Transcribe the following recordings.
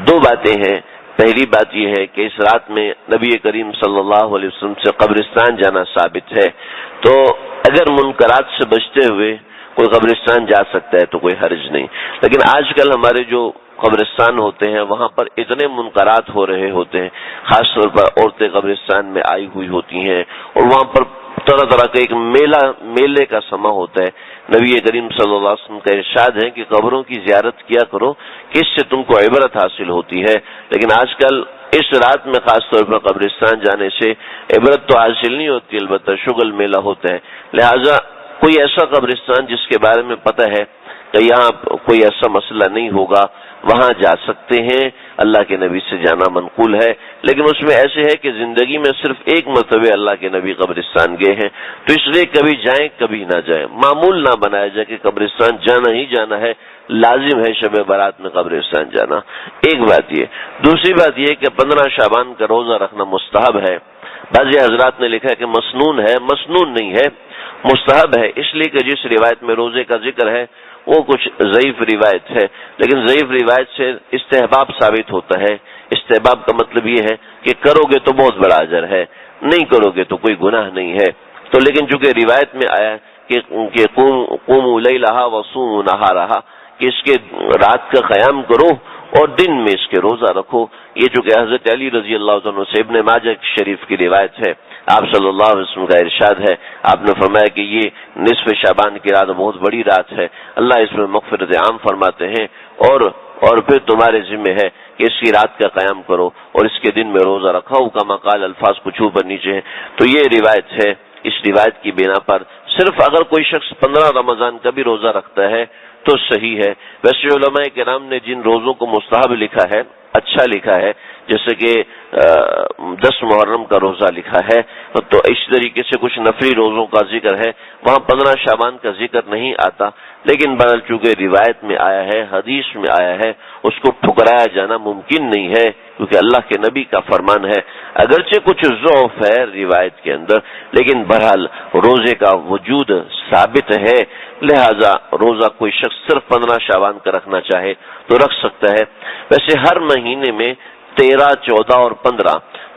دو باتیں ہیں۔ پہلی بات یہ ہے کہ اس رات میں نبی کریم صلی اللہ علیہ وسلم سے قبرستان جانا ثابت ہے، تو اگر منکرات سے بچتے ہوئے کوئی قبرستان جا سکتا ہے تو کوئی حرج نہیں۔ لیکن آج کل ہمارے جو قبرستان ہوتے ہیں وہاں پر اتنے منکرات ہو رہے ہوتے ہیں، خاص طور پر عورتیں قبرستان میں آئی ہوئی ہوتی ہیں اور وہاں پر طرح طرح کا ایک میلے کا سما ہوتا ہے۔ نبی کریم صلی اللہ علیہ وسلم کا ارشاد ہے کہ قبروں کی زیارت کیا کرو کہ اس سے تم کو عبرت حاصل ہوتی ہے، لیکن آج کل اس رات میں خاص طور پر قبرستان جانے سے عبرت تو حاصل نہیں ہوتی، البتہ شغل میلہ ہوتا ہے۔ لہذا کوئی ایسا قبرستان جس کے بارے میں پتہ ہے کہ یہاں کوئی ایسا مسئلہ نہیں ہوگا وہاں جا سکتے ہیں، اللہ کے نبی سے جانا منقول ہے۔ لیکن اس میں ایسے ہے کہ زندگی میں صرف ایک مرتبہ اللہ کے نبی قبرستان گئے ہیں، تو اس لیے کبھی جائیں کبھی نہ جائیں، معمول نہ بنایا جائے کہ قبرستان جانا ہی جانا ہے، لازم ہے شب برات میں قبرستان جانا۔ ایک بات یہ، دوسری بات یہ کہ 15 شعبان کا روزہ رکھنا مستحب ہے۔ بعض حضرات نے لکھا ہے کہ مسنون ہے، مسنون نہیں ہے، مستحب ہے، اس لیے کہ جس روایت میں روزے کا ذکر ہے وہ کچھ ضعیف روایت ہے، لیکن ضعیف روایت سے استحباب ثابت ہوتا ہے۔ استحباب کا مطلب یہ ہے کہ کرو گے تو بہت بڑا اجر ہے، نہیں کرو گے تو کوئی گناہ نہیں ہے۔ تو لیکن چونکہ روایت میں آیا کہ قوموا لیلھا وصوموا نہارھا، کہ اس کے رات کا قیام کرو اور دن میں اس کے روزہ رکھو، یہ چونکہ حضرت علی رضی اللہ عنہ سے ابن ماجہ شریف کی روایت ہے، آپ صلی اللہ علیہ وسلم کا ارشاد ہے، آپ نے فرمایا کہ یہ نصف شعبان کی رات بہت بڑی رات ہے، اللہ اس میں مغفرت عام فرماتے ہیں، اور پھر تمہارے ذمہ ہے کہ اس کی رات کا قیام کرو اور اس کے دن میں روزہ رکھو، کما قال، الفاظ کچھ اوپر نیچے ہیں۔ تو یہ روایت ہے، اس روایت کی بنا پر صرف اگر کوئی شخص 15 رمضان کا بھی روزہ رکھتا ہے تو صحیح ہے۔ ویسے علماء کرام نے جن روزوں کو مستحب لکھا ہے، اچھا لکھا ہے، جیسے کہ 10 محرم کا روزہ لکھا ہے، تو اس طریقے سے کچھ نفلی روزوں کا ذکر ہے، وہاں 15 شعبان کا ذکر نہیں آتا، لیکن بہرحال چونکہ روایت میں آیا ہے، حدیث میں آیا ہے، اس کو ٹھکرایا جانا ممکن نہیں ہے، کیونکہ اللہ کے نبی کا فرمان ہے۔ اگرچہ کچھ ضعف ہے روایت کے اندر، لیکن بہرحال روزے کا وجود ثابت ہے، لہذا روزہ کوئی شخص صرف 15 شعبان کا رکھنا چاہے تو رکھ سکتا ہے۔ ویسے ہر مہینے میں 13، 14 اور 15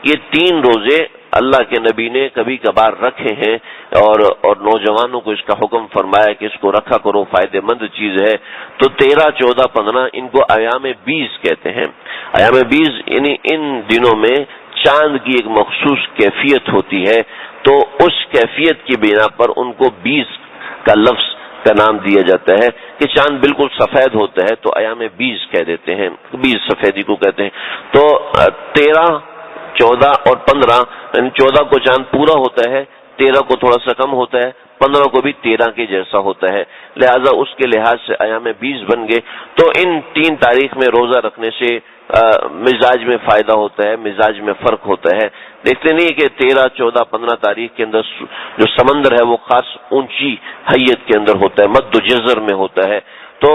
یہ 3 روزے اللہ کے نبی نے کبھی کبھار رکھے ہیں، اور نوجوانوں کو اس کا حکم فرمایا کہ اس کو رکھا کرو، فائدہ مند چیز ہے۔ تو 13، 14، 15 ان کو ایام 20 کہتے ہیں۔ ایام 20 یعنی ان دنوں میں چاند کی ایک مخصوص کیفیت ہوتی ہے، تو اس کیفیت کی بنا پر ان کو 20 کا لفظ کا نام دیا جاتا ہے کہ چاند بالکل سفید ہوتا ہے تو ایام 20 کہہ دیتے ہیں، 20 سفیدی کو کہتے ہیں۔ تو 13، 14 اور 15 یعنی 14 کو چاند پورا ہوتا ہے، 13 کو تھوڑا سا کم ہوتا ہے، 15 کو بھی 13 کے جیسا ہوتا ہے، لہذا اس کے لحاظ سے ایام 20 بن گئے۔ تو ان 3 تاریخ میں روزہ رکھنے سے مزاج میں فائدہ ہوتا ہے، مزاج میں فرق ہوتا ہے۔ دیکھتے نہیں کہ 13، 14، 15 تاریخ کے اندر جو سمندر ہے وہ خاص اونچی حیت کے اندر ہوتا ہے، مد و جزر میں ہوتا ہے۔ تو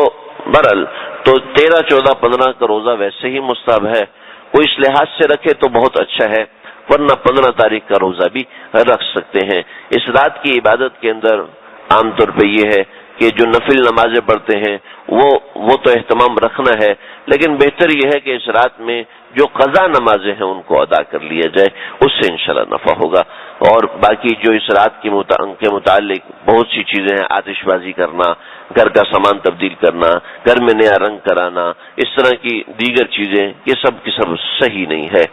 برحال تو 13، 14، 15 کا روزہ ویسے ہی مستحب ہے، کوئی اس لحاظ سے رکھے تو بہت اچھا ہے، ورنہ 15 تاریخ کا روزہ بھی رکھ سکتے ہیں۔ اس رات کی عبادت کے اندر عام طور پہ یہ ہے کہ جو نفل نمازیں پڑھتے ہیں وہ تو اہتمام رکھنا ہے، لیکن بہتر یہ ہے کہ اس رات میں جو قضا نمازیں ہیں ان کو ادا کر لیا جائے، اس سے انشاءاللہ نفع ہوگا۔ اور باقی جو اس رات کے متعلق بہت سی چیزیں ہیں، آتش بازی کرنا، گھر کا سامان تبدیل کرنا، گھر میں نیا رنگ کرانا، اس طرح کی دیگر چیزیں، یہ سب کی سب صحیح نہیں ہے۔